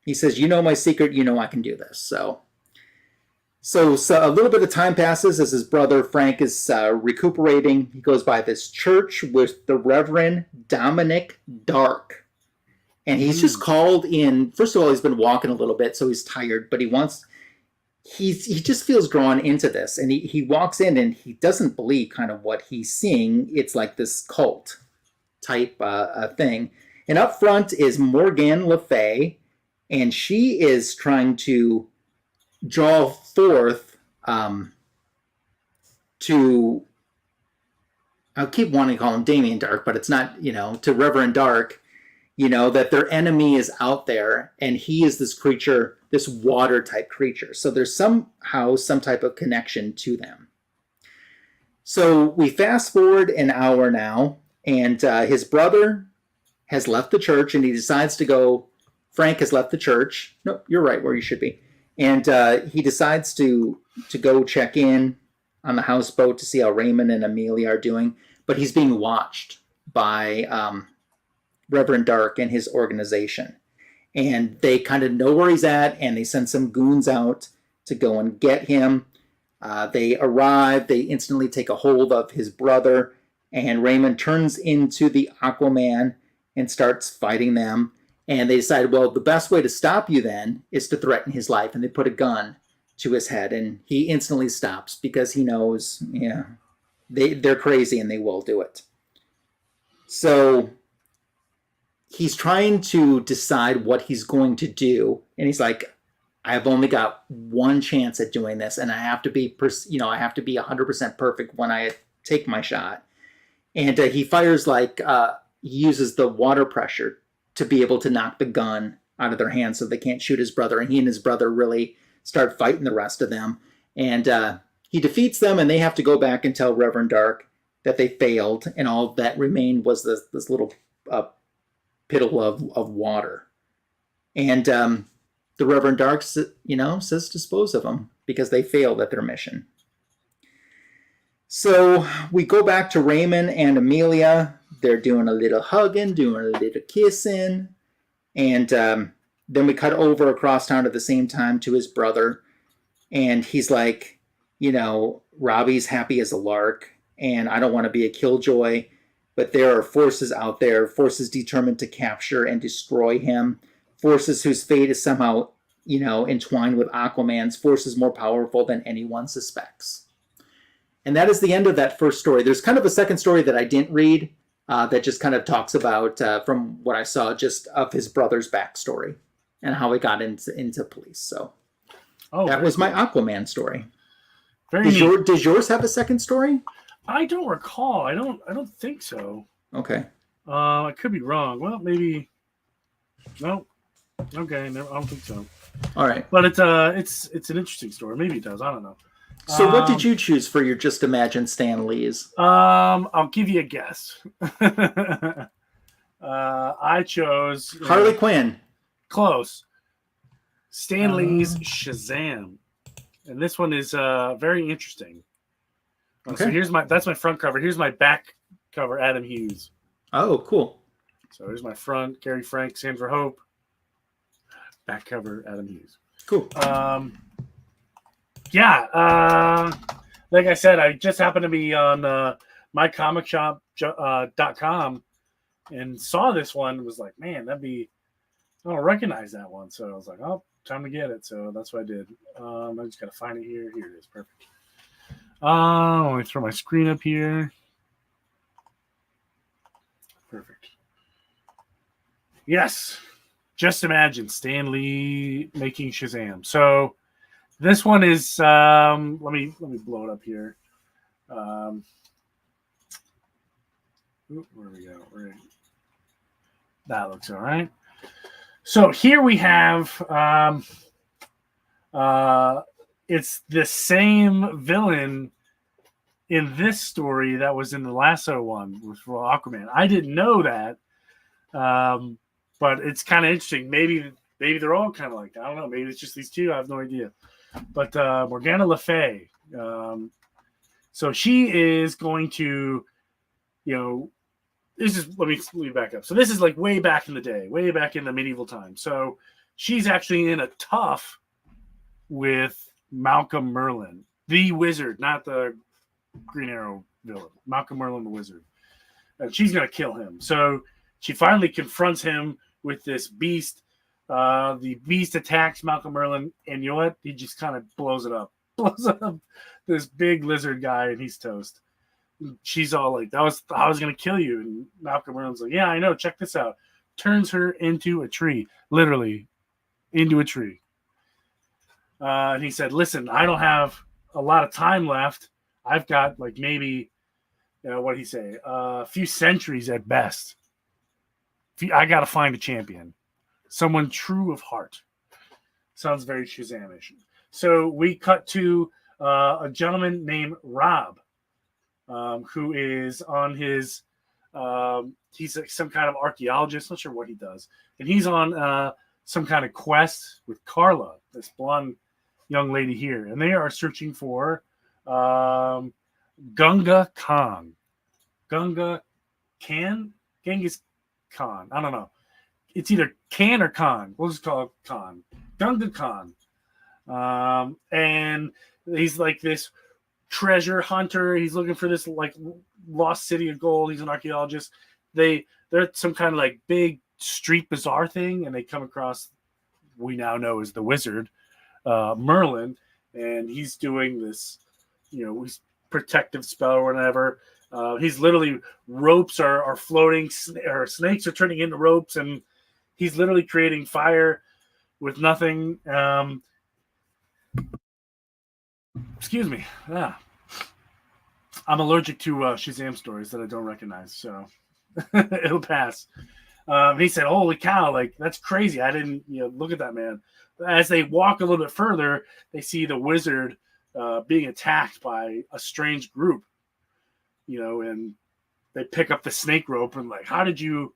he says, my secret, I can do this. So a little bit of time passes as his brother Frank is recuperating. He goes by this church with the Reverend Dominic Dark. And he's just called in. First of all, he's been walking a little bit, so he's tired, but he just feels drawn into this. And he walks in and he doesn't believe kind of what he's seeing. It's like this cult type thing. And up front is Morgana Le Fay, and she is trying to draw forth to, I keep wanting to call him Damien Dark, but it's not, to Reverend Dark, that their enemy is out there, and he is this creature, this water type creature. So there's somehow some type of connection to them. So we fast forward an hour now, and his brother has left the church, and he decides to go. Frank has left the church. Nope, you're right where you should be. And he decides to go check in on the houseboat to see how Raymond and Amelia are doing. But he's being watched by Reverend Dark and his organization. And they kind of know where he's at, and they send some goons out to go and get him. They arrive. They instantly take a hold of his brother, and Raymond turns into the Aquaman and starts fighting them. And they decide, well, the best way to stop you then is to threaten his life. And they put a gun to his head, and he instantly stops because he knows, yeah, they're crazy and they will do it. So he's trying to decide what he's going to do, and he's like, I've only got one chance at doing this, and I have to be 100% perfect when I take my shot. And he fires he uses the water pressure to be able to knock the gun out of their hands so they can't shoot his brother. And he and his brother really start fighting the rest of them. And he defeats them, and they have to go back and tell Reverend Dark that they failed, and all that remained was this little piddle of water. And the Reverend Dark, says dispose of them because they failed at their mission. So we go back to Raymond and Amelia. They're doing a little hugging, doing a little kissing. And then we cut over across town at the same time to his brother. And he's like, Robbie's happy as a lark, and I don't want to be a killjoy. But there are forces out there, forces determined to capture and destroy him. Forces whose fate is somehow, entwined with Aquaman's, forces more powerful than anyone suspects. And that is the end of that first story. There's kind of a second story that I didn't read that just kind of talks about, from what I saw, just of his brother's backstory and how he got into police. So that was my Aquaman story. Does yours have a second story? I don't recall. I don't think so. Okay. I could be wrong. Well, maybe. No. Okay, no, I don't think so. All right, but it's an interesting story. Maybe it does. I don't know. So, what did you choose for your Just Imagine Stan Lee's? I'll give you a guess. I chose Harley Quinn. Close. Stan Lee's Shazam, and this one is very interesting. Okay. So that's my front cover. Here's my back cover. Adam Hughes. Oh, cool. So here's my front. Gary Frank, Stand for Hope. Back cover, Adam Hughes. Cool. Like I said, I just happened to be on mycomicshop.com and saw this one and was like, man, I don't recognize that one. So I was like, oh, time to get it. So that's what I did. I just got to find it here. Here it is. Perfect. Let me throw my screen up here. Perfect. Yes. Just imagine Stan Lee making Shazam. So this one is let me blow it up here. Where we go? That looks all right. So here we have it's the same villain in this story that was in the Lasso one with Aquaman. I didn't know that. But it's kind of interesting. Maybe they're all kind of like that. I don't know. Maybe it's just these two. I have no idea. But Morgana Le Fay. So she is going to, this is, let me back up. So this is like way back in the day, way back in the medieval time. So she's actually in a tough with Malcolm Merlin, the wizard, not the Green Arrow villain. Malcolm Merlin, the wizard. And she's going to kill him. So she finally confronts him with this beast. The beast attacks Malcolm Merlin, and you know what? He just kind of blows it up. Blows up this big lizard guy, and he's toast. She's all like, I was going to kill you. And Malcolm Merlin's like, yeah, I know. Check this out. Turns her into a tree. Literally into a tree. And he said, listen, I don't have a lot of time left. I've got like maybe, what did he say? A few centuries at best. I got to find a champion. Someone true of heart. Sounds very Shazamish. So we cut to a gentleman named Rob, who is on his, he's some kind of archaeologist, not sure what he does. And he's on some kind of quest with Carla, this blonde young lady here. And they are searching for Gunga Kahn. Gunga Kahn? Genghis Khan. I don't know. It's either Kahn or Khan. We'll just call it Khan. Gunga Khan. And he's like this treasure hunter. He's looking for this like lost city of gold. He's an archaeologist. They're at some kind of like big street bazaar thing, and they come across we now know as the wizard, Merlin, and he's doing this, he's protective spell or whatever. He's literally ropes are floating, or snakes are turning into ropes, and he's literally creating fire with nothing. Excuse me. Yeah. I'm allergic to Shazam stories that I don't recognize, so it'll pass. He said, "Holy cow! Like that's crazy! I didn't, look at that man." As they walk a little bit further, they see the wizard being attacked by a strange group, and they pick up the snake rope and like, how did you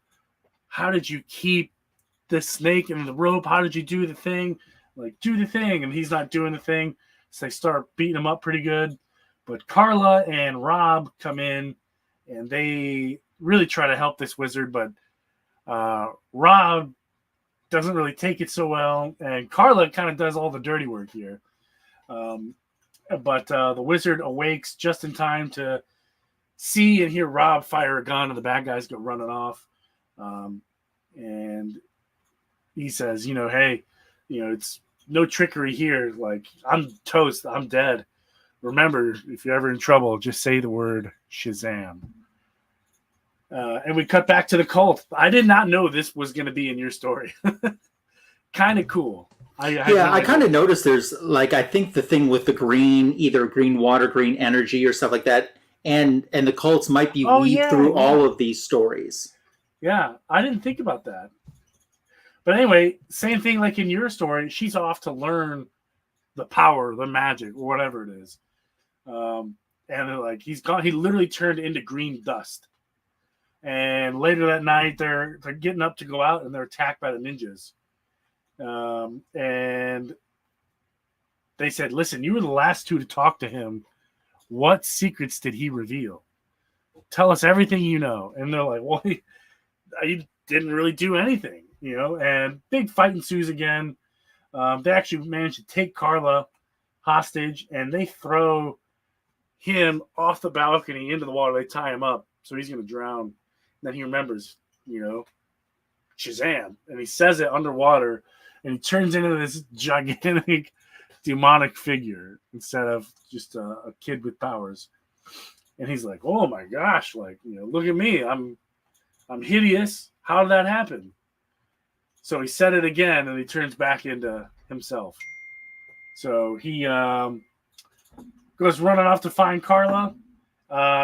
keep the snake in the rope? How did you do the thing? Like, do the thing, and he's not doing the thing. So they start beating him up pretty good. But Carla and Rob come in, and they really try to help this wizard, but Rob doesn't really take it so well, and Carla kind of does all the dirty work here. But the wizard awakes just in time to see and hear Rob fire a gun, and the bad guys go running off. And he says, hey, it's no trickery here. Like, I'm toast. I'm dead. Remember, if you're ever in trouble, just say the word Shazam. And we cut back to the cult. I did not know this was going to be in your story. Kind of cool. I kind of noticed there's like, I think the thing with the green, either green water, green energy or stuff like that, and the cults might be weaved through all of these stories. Yeah, I didn't think about that. But anyway, same thing like in your story. She's off to learn the power, the magic, or whatever it is. And like he's gone. He literally turned into green dust. And later that night, they're getting up to go out, and they're attacked by the ninjas. And they said, "Listen, you were the last two to talk to him. What secrets did he reveal? Tell us everything you know." And they're like, "Well, he didn't really do anything, And big fight ensues again. They actually managed to take Carla hostage, and they throw him off the balcony into the water. They tie him up, so he's going to drown. And then he remembers, Shazam, and he says it underwater, and he turns into this gigantic demonic figure instead of just a kid with powers. And he's like, "Oh my gosh, like, look at me. I'm hideous. How did that happen?" So he said it again, and he turns back into himself. So he goes running off to find Carla,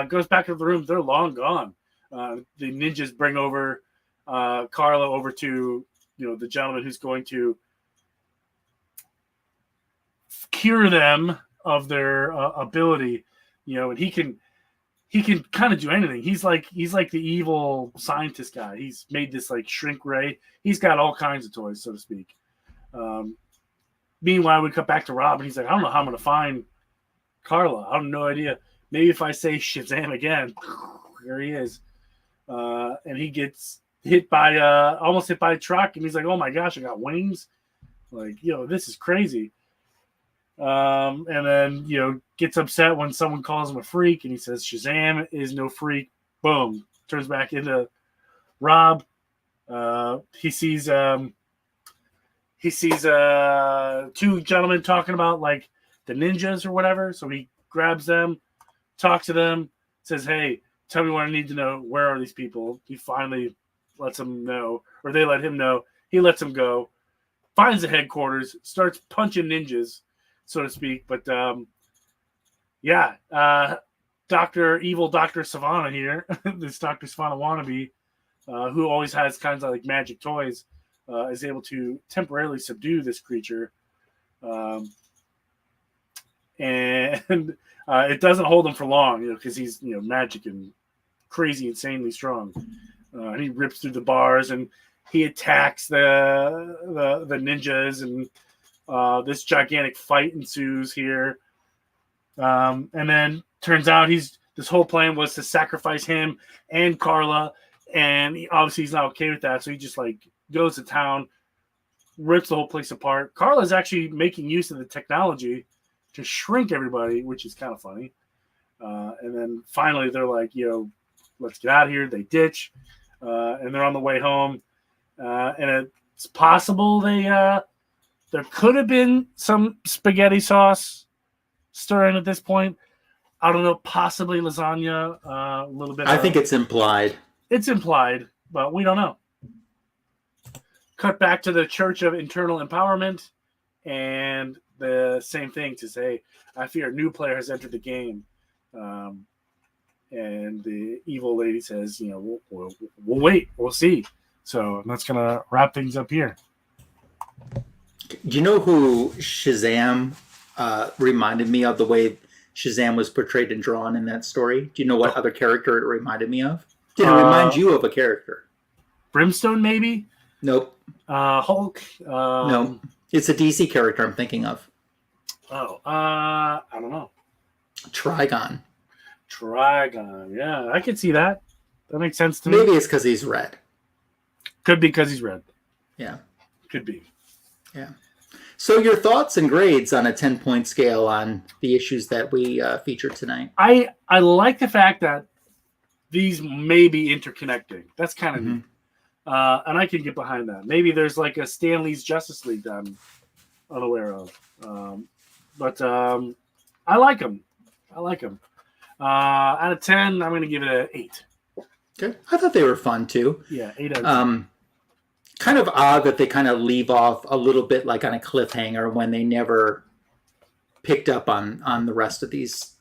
goes back to the room. They're long gone. The ninjas bring over Carla over to, the gentleman who's going to cure them of their ability, and he can kind of do anything. He's like the evil scientist guy. He's made this like shrink ray. He's got all kinds of toys, so to speak. Meanwhile, we cut back to Rob, and he's like, "I don't know how I'm going to find Carla. I have no idea. Maybe if I say Shazam again," there he is. And he gets almost hit by a truck, and he's like, "Oh my gosh, I got wings. Like, this is crazy." And then, gets upset when someone calls him a freak, and he says, "Shazam is no freak." Boom. Turns back into Rob. He sees two gentlemen talking about like the ninjas or whatever. So he grabs them, talks to them, says, "Hey, tell me what I need to know. Where are these people?" He finally lets them know, or they let him know. He lets them go, finds the headquarters, starts punching ninjas, so to speak. But Evil Dr. Savannah here, this Dr. Savannah wannabe, who always has kinds of like magic toys, is able to temporarily subdue this creature. And it doesn't hold him for long, because he's, magic and crazy, insanely strong. And he rips through the bars, and he attacks the ninjas, and this gigantic fight ensues here. And then turns out this whole plan was to sacrifice him and Carla, and obviously he's not okay with that, so he just like goes to town, rips the whole place apart. Carla's actually making use of the technology to shrink everybody, which is kind of funny. And then finally they're like, let's get out of here. They ditch, and they're on the way home. And it's possible there could have been some spaghetti sauce stirring at this point. I don't know, possibly lasagna, a little bit. I think it's implied. It's implied, but we don't know. Cut back to the Church of Internal Empowerment, and the same thing to say, I fear a new player has entered the game. And the evil lady says, we'll wait, we'll see. So that's going to wrap things up here. Do you know who Shazam reminded me of, the way Shazam was portrayed and drawn in that story? Do you know what other character it reminded me of? Did it remind you of a character? Brimstone, maybe? Nope. Hulk? No. It's a DC character I'm thinking of. Oh, I don't know. Trigon. Yeah, I can see that. That makes sense to me. Maybe it's because he's red. Could be because he's red. Yeah. Could be. Yeah. So your thoughts and grades on a 10-point scale on the issues that we featured tonight? I like the fact that these may be interconnecting. That's kind of neat. And I can get behind that. Maybe there's like a Stan Lee's Justice League that I'm unaware of. But I like them. Out of 10, I'm going to give it an 8. Okay. I thought they were fun too. Yeah, 8 out of 10. Kind of odd that they kind of leave off a little bit like on a cliffhanger when they never picked up on the rest of these,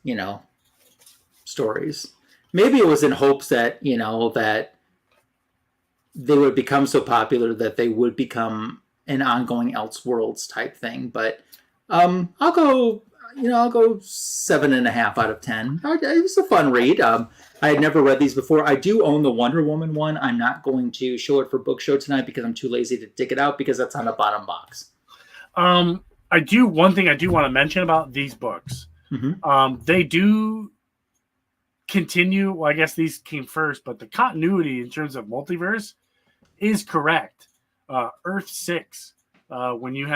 stories. Maybe it was in hopes that, that they would become so popular that they would become an ongoing Elseworlds type thing. But I'll go 7.5 out of 10. It was a fun read. I had never read these before. I do own the Wonder Woman one. I'm not going to show it for book show tonight because I'm too lazy to dig it out because that's on the bottom box. One thing I do want to mention about these books. They do continue. Well, I guess these came first, but the continuity in terms of multiverse is correct. Earth 6. When you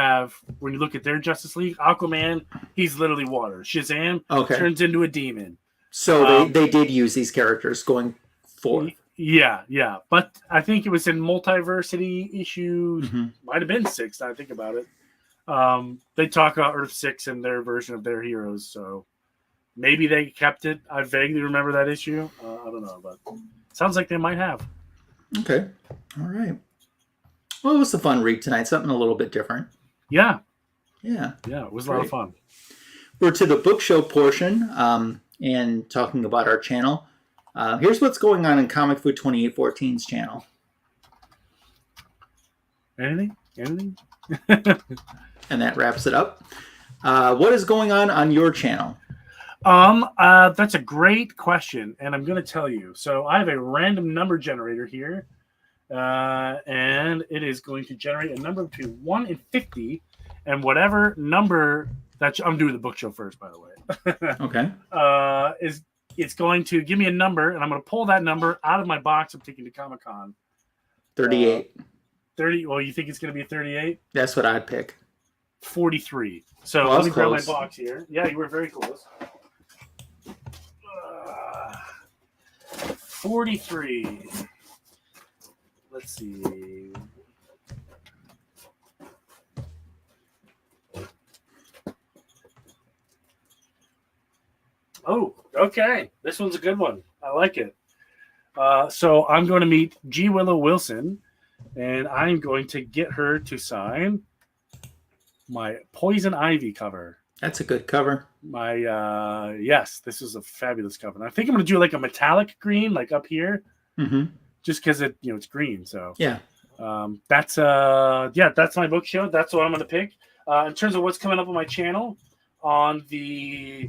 look at their Justice League, Aquaman, he's literally water. Shazam turns into a demon. So they did use these characters going forward. Yeah. But I think it was in Multiversity issue, might have been 6, now I think about it. They talk about Earth 6 and their version of their heroes, so maybe they kept it. I vaguely remember that issue. I don't know, but sounds like they might have. Okay. All right. Well, it was a fun read tonight. Something a little bit different. Yeah. It was a lot of fun. We're to the book show portion and talking about our channel. Here's what's going on in Comic Food 2814's channel. Anything? And that wraps it up. What is going on your channel? That's a great question, and I'm going to tell you. So I have a random number generator here. And it is going to generate a number between 1 and 50, and whatever number I'm doing the book show first, by the way. Okay. It's going to give me a number, and I'm going to pull that number out of my box I'm taking to Comic-Con. 38. 30. Well, you think it's going to be a 38? That's what I'd pick. 43. So let me grab my box here. Yeah, you were very close. 43. Let's see. Oh, okay. This one's a good one. I like it. So I'm going to meet G. Willow Wilson, and I'm going to get her to sign my Poison Ivy cover. That's a good cover. Yes, this is a fabulous cover. And I think I'm going to do like a metallic green, like up here. Just because it's green. So yeah, that's my book show. That's what I'm going to pick. In terms of what's coming up on my channel, on the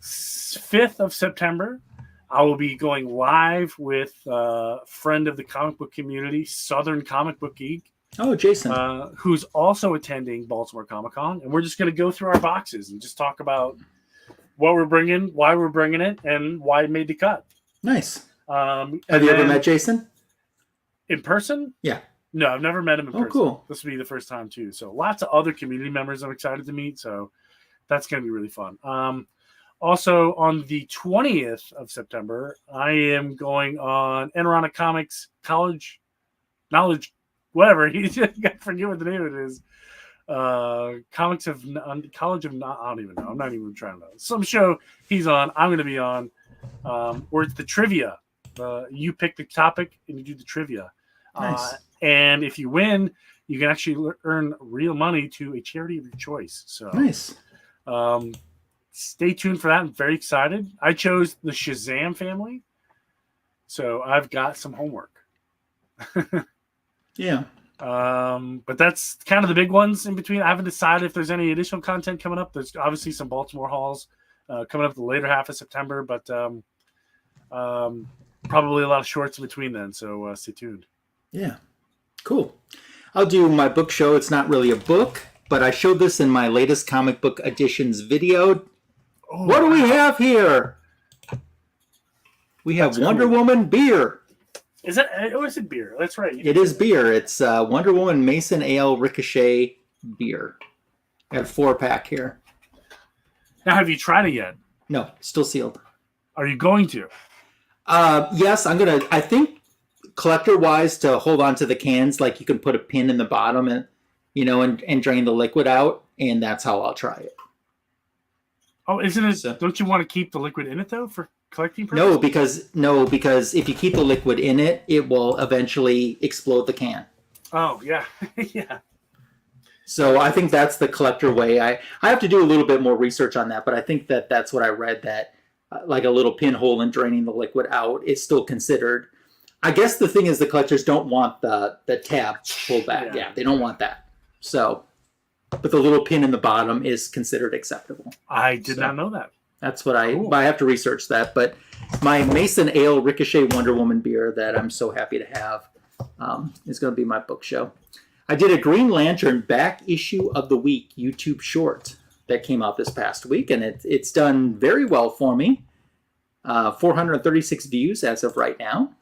5th of September, I will be going live with a friend of the comic book community, Southern Comic Book Geek. Oh, Jason, who's also attending Baltimore Comic-Con, and we're just going to go through our boxes and just talk about what we're bringing, why we're bringing it, and why it made the cut. Nice. Have you ever met Jason? In person? Yeah. No, I've never met him in person. Cool. This will be the first time too. So lots of other community members I'm excited to meet. So that's going to be really fun. Also on the 20th of September, I am going on Enronic Comics College Knowledge, whatever. I forget what the name of it is. Comics of College of I don't even know. I'm not even trying to know. Some show he's on. I'm going to be on. Or it's the trivia. You pick the topic and you do the trivia. Nice. And if you win, you can actually earn real money to a charity of your choice. So nice. Stay tuned for that. I'm very excited. I chose the Shazam family, so I've got some homework. Yeah. But that's kind of the big ones in between. I haven't decided if there's any additional content coming up. There's obviously some Baltimore hauls coming up the later half of September, but probably a lot of shorts in between then. So stay tuned. Yeah. Cool. I'll do my book show. It's not really a book, but I showed this in my latest comic book editions video. Oh, what do we have here? We have Wonder Woman beer. Is it beer? That's right. It is beer. It's Wonder Woman Mason Ale Ricochet beer. I got a 4-pack here. Now, have you tried it yet? No, still sealed. Are you going to? Yes, I'm gonna. I think collector-wise, to hold on to the cans, like you can put a pin in the bottom and and drain the liquid out, and that's how I'll try it. Oh, isn't it? So, don't you want to keep the liquid in it though for collecting purposes? No, because if you keep the liquid in it, it will eventually explode the can. Oh yeah, yeah. So I think that's the collector way. I have to do a little bit more research on that, but I think that's what I read, that like a little pinhole in draining the liquid out is still considered. I guess the thing is the collectors don't want the tab pulled back. Yeah, they don't want that. So, but the little pin in the bottom is considered acceptable. I did not know that. That's what I have to research that. But my Mason Ale Ricochet Wonder Woman beer that I'm so happy to have is going to be my book show. I did a Green Lantern back issue of the week YouTube short that came out this past week, and it's done very well for me. 436 views as of right now.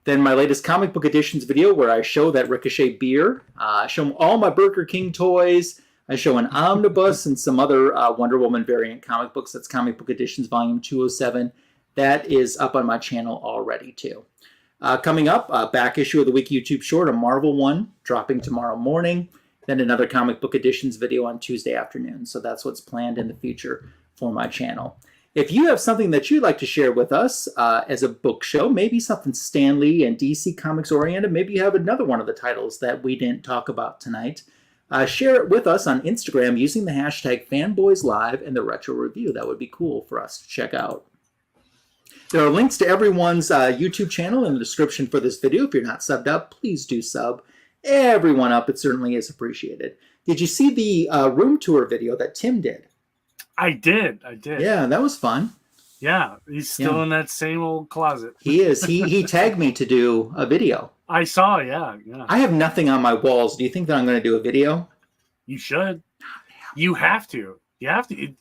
Then my latest comic book editions video where I show that Ricochet beer. I show all my Burger King toys. I show an omnibus and some other Wonder Woman variant comic books. That's Comic Book Editions Volume 207. That is up on my channel already too. Coming up, back issue of the week YouTube short, a Marvel one, dropping tomorrow morning. Then another Comic Book Editions video on Tuesday afternoon. So that's what's planned in the future for my channel. If you have something that you'd like to share with us as a book show, maybe something Stan Lee and DC Comics oriented, maybe you have another one of the titles that we didn't talk about tonight, share it with us on Instagram using the hashtag FanboysLive and the Retro Review. That would be cool for us to check out. There are links to everyone's YouTube channel in the description for this video. If you're not subbed up, please do sub. Everyone up, it certainly is appreciated. Did you see the room tour video that Tim did? I did. Yeah, that was fun. Yeah, he's still in that same old closet. He is. He tagged me to do a video. I saw, yeah. I have nothing on my walls. Do you think that I'm going to do a video? You should. You have to. You have to.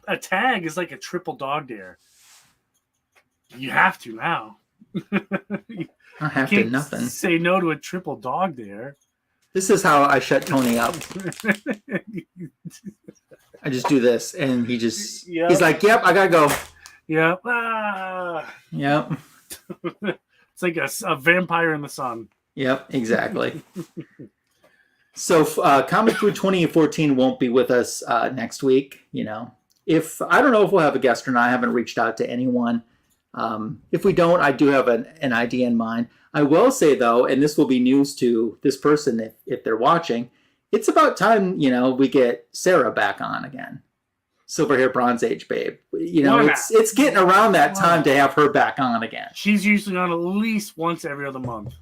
A tag is like a triple dog dare. You have to now. I have to nothing. Say no to a triple dog dare. This is how I shut Tony up. I just do this, and he's like, "Yep, I gotta go." Yep. Yep. It's like a vampire in the sun. Yep, exactly. So, Comic Through 2014 won't be with us next week. If I don't know if we'll have a guest or not. I haven't reached out to anyone. If we don't, I do have an idea in mind. I will say, though, and this will be news to this person if they're watching, it's about time, we get Sarah back on again. Silver hair, Bronze Age babe. It's getting around that time to have her back on again. She's usually on at least once every other month.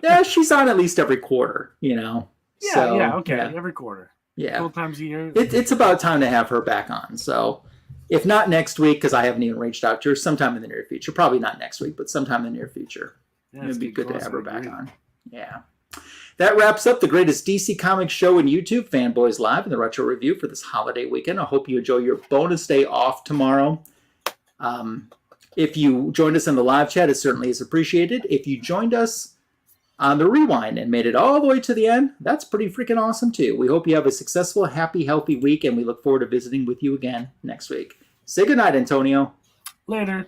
Yeah, she's on at least every quarter, Yeah, So, okay, every quarter. Yeah. 12 times a year. It's about time to have her back on. So, if not next week, because I haven't even reached out to her, sometime in the near future. Probably not next week, but sometime in the near future. Yeah, it'd be good to have her back on. Yeah. That wraps up the greatest DC Comics show in YouTube, Fanboys Live, and the Retro Review for this holiday weekend. I hope you enjoy your bonus day off tomorrow. If you joined us in the live chat, it certainly is appreciated. If you joined us on the rewind and made it all the way to the end, that's pretty freaking awesome too. We hope you have a successful, happy, healthy week, and we look forward to visiting with you again next week. Say goodnight, Antonio. Later.